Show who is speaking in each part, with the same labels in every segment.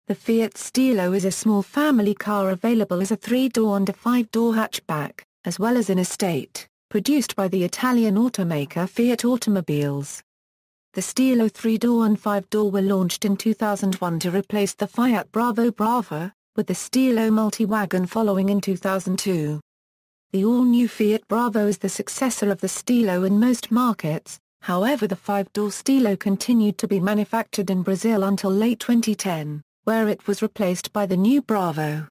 Speaker 1: The Fiat Stilo is a small family car available as a 3-door and a 5-door hatchback, as well as an estate, produced by the Italian automaker Fiat Automobiles. The Stilo 3-door and 5-door were launched in 2001 to replace the Fiat Brava, with the Stilo MultiWagon following in 2002. The all-new Fiat Bravo is the successor of the Stilo in most markets, however the 5-door Stilo continued to be manufactured in Brazil until late 2010, where it was replaced by the new Bravo.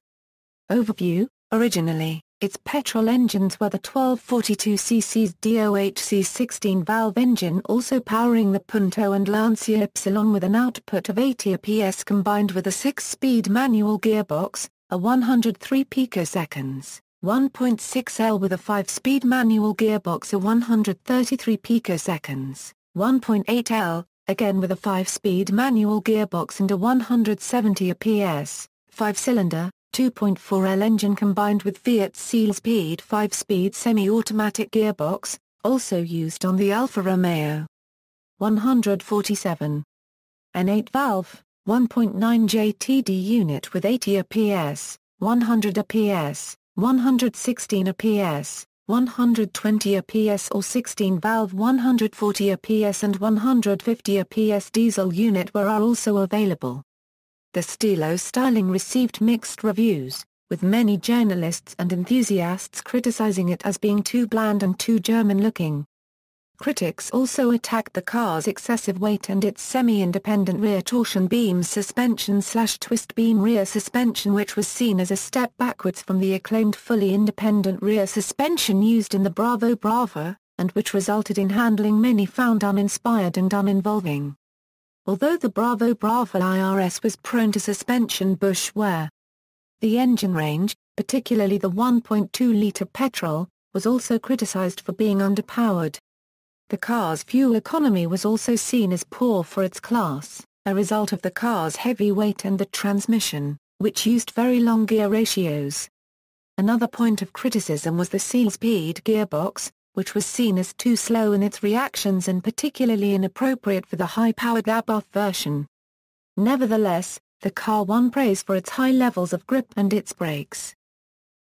Speaker 1: Overview: originally, its petrol engines were the 1242cc DOHC 16-valve engine also powering the Punto and Lancia Ypsilon with an output of 80 PS combined with a 6-speed manual gearbox, a 103 picoseconds, 1.6L with a 5-speed manual gearbox, a 133 picoseconds, 1.8L, again with a 5-speed manual gearbox and a 170 PS, 5-cylinder, 2.4L engine combined with Fiat Seal-Speed 5-speed semi-automatic gearbox, also used on the Alfa Romeo 147. An 8-valve, 1.9 JTD unit with 80 PS, 100 PS, 116 PS, 120 PS or 16-valve 140 PS and 150 PS diesel unit are also available. The Stilo styling received mixed reviews, with many journalists and enthusiasts criticizing it as being too bland and too German-looking. Critics also attacked the car's excessive weight and its semi-independent rear torsion beam suspension/twist beam rear suspension, which was seen as a step backwards from the acclaimed fully independent rear suspension used in the Brava, and which resulted in handling many found uninspired and uninvolving. Although the Brava IRS was prone to suspension bush wear, the engine range, particularly the 1.2-litre petrol, was also criticized for being underpowered. The car's fuel economy was also seen as poor for its class, a result of the car's heavy weight and the transmission, which used very long gear ratios. Another point of criticism was the Seal-Speed gearbox, which was seen as too slow in its reactions and particularly inappropriate for the high-powered ABF version. Nevertheless, the car won praise for its high levels of grip and its brakes.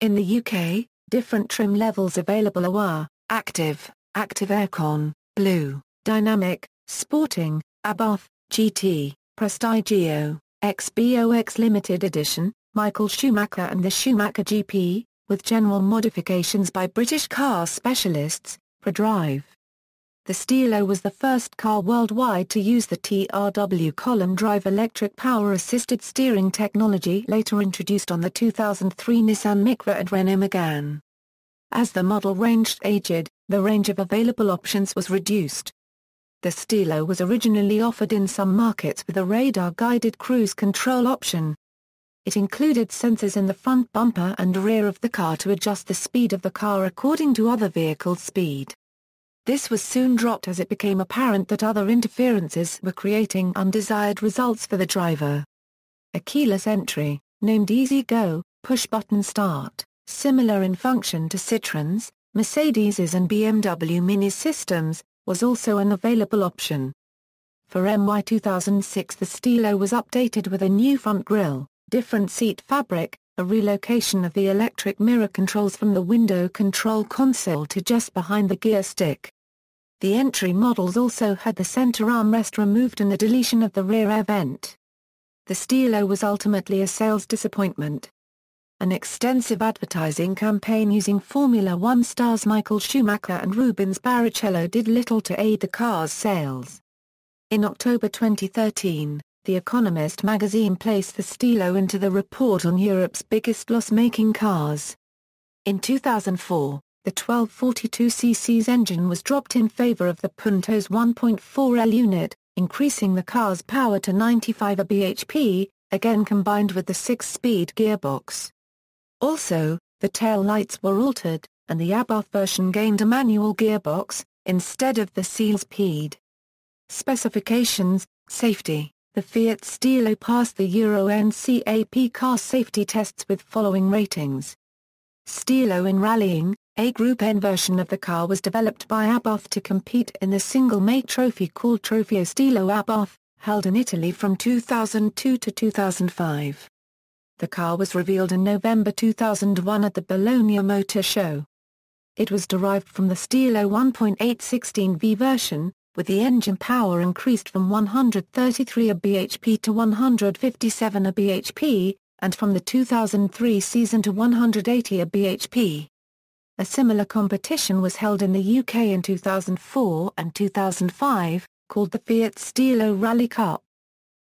Speaker 1: In the UK, different trim levels available were Active Aircon, Blue, Dynamic, Sporting, ABF, GT, Prestigio, XBOX Limited Edition, Michael Schumacher and the Schumacher GP, with general modifications by British car specialists, ProDrive. The Stilo was the first car worldwide to use the TRW column drive electric power-assisted steering technology later introduced on the 2003 Nissan Micra and Renault Megane. As the model range aged, the range of available options was reduced. The Stilo was originally offered in some markets with a radar-guided cruise control option. It included sensors in the front bumper and rear of the car to adjust the speed of the car according to other vehicles' speed. This was soon dropped as it became apparent that other interferences were creating undesired results for the driver. A keyless entry, named Easy Go, push-button start, similar in function to Citroen's, Mercedes's and BMW Mini systems, was also an available option. For MY 2006 the Stilo was updated with a new front grille, different seat fabric, a relocation of the electric mirror controls from the window control console to just behind the gear stick. The entry models also had the center armrest removed and the deletion of the rear air vent. The Stilo was ultimately a sales disappointment. An extensive advertising campaign using Formula One stars Michael Schumacher and Rubens Barrichello did little to aid the car's sales. In October 2013, The Economist magazine placed the Stilo into the report on Europe's biggest loss-making cars. In 2004, the 1242cc's engine was dropped in favor of the Punto's 1.4L unit, increasing the car's power to 95 bhp, again combined with the 6-speed gearbox. Also, the tail lights were altered, and the ABF version gained a manual gearbox, instead of the Seal-Speed. Specifications: safety. The Fiat Stilo passed the Euro NCAP car safety tests with following ratings. Stilo in rallying. A Group N version of the car was developed by ABF to compete in the single-make trophy called Trofeo Stilo ABF, held in Italy from 2002 to 2005. The car was revealed in November 2001 at the Bologna Motor Show. It was derived from the Stilo 1.816V version, with the engine power increased from 133 bhp to 157 bhp, and from the 2003 season to 180 bhp. A similar competition was held in the UK in 2004 and 2005, called the Fiat Stilo Rally Cup.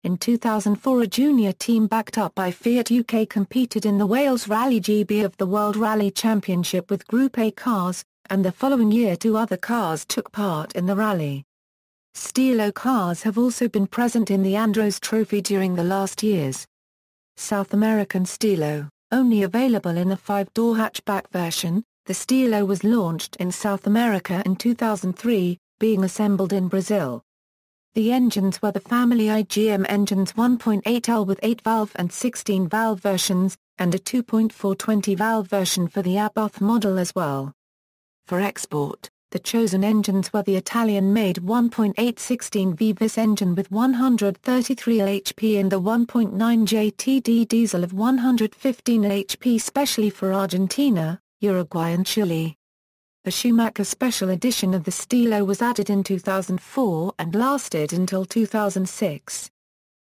Speaker 1: In 2004 a junior team backed up by Fiat UK competed in the Wales Rally GB of the World Rally Championship with Group A cars, and the following year 2 other cars took part in the rally. Stilo cars have also been present in the Andros Trophy during the last years. South American Stilo, only available in a 5-door hatchback version, the Stilo was launched in South America in 2003, being assembled in Brazil. The engines were the family IGM engines 1.8L with 8-valve and 16-valve versions, and a 2.4 20-valve version for the Abarth model as well. For export, the chosen engines were the Italian-made 1.816V Vis engine with 133 HP and the 1.9 JTD diesel of 115 HP specially for Argentina, Uruguay and Chile. The Schumacher Special Edition of the Stilo was added in 2004 and lasted until 2006.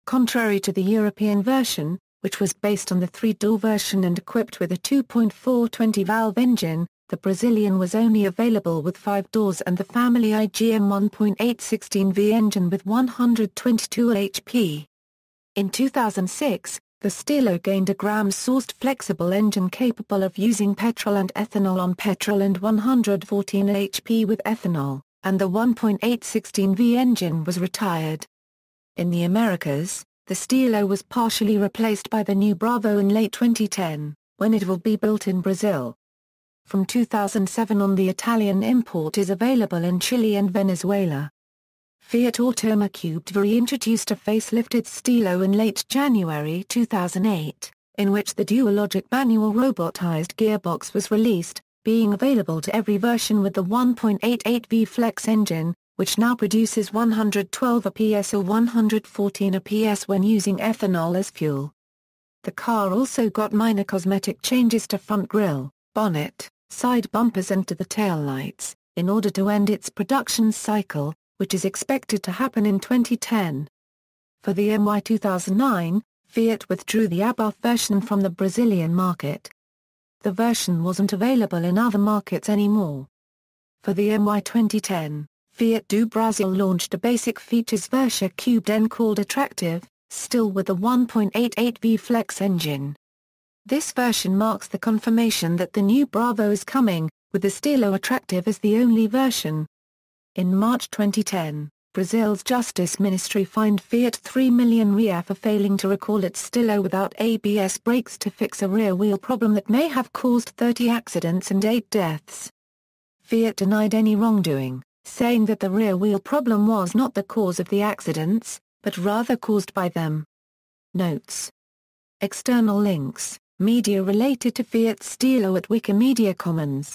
Speaker 1: Contrary to the European version, which was based on the 3-door version and equipped with a 2.4 20-valve engine, the Brazilian was only available with 5 doors and the family IGM 1.816V engine with 122 HP. In 2006, the Stilo gained a gram-sourced flexible engine capable of using petrol and ethanol on petrol and 114 HP with ethanol, and the 1.816V engine was retired. In the Americas, the Stilo was partially replaced by the new Bravo in late 2010, when it will be built in Brazil. From 2007 on the Italian import is available in Chile and Venezuela. Fiat Automobiles reintroduced a facelifted Stilo in late January 2008, in which the dual-logic manual robotized gearbox was released, being available to every version with the 1.88V flex engine, which now produces 112 PS or 114 PS when using ethanol as fuel. The car also got minor cosmetic changes to front grille, bonnet, side bumpers and to the taillights, in order to end its production cycle, which is expected to happen in 2010. For the MY 2009, Fiat withdrew the Abarth version from the Brazilian market. The version wasn't available in other markets anymore. For the MY 2010, Fiat do Brasil launched a basic features Versa Cubed N called Attractive, still with the 1.88V flex engine. This version marks the confirmation that the new Bravo is coming, with the Stilo Attractive as the only version. In March 2010, Brazil's Justice Ministry fined Fiat 3 million reais for failing to recall its Stilo without ABS brakes to fix a rear wheel problem that may have caused 30 accidents and 8 deaths. Fiat denied any wrongdoing, saying that the rear wheel problem was not the cause of the accidents, but rather caused by them. Notes. External links, media related to Fiat Stilo at Wikimedia Commons.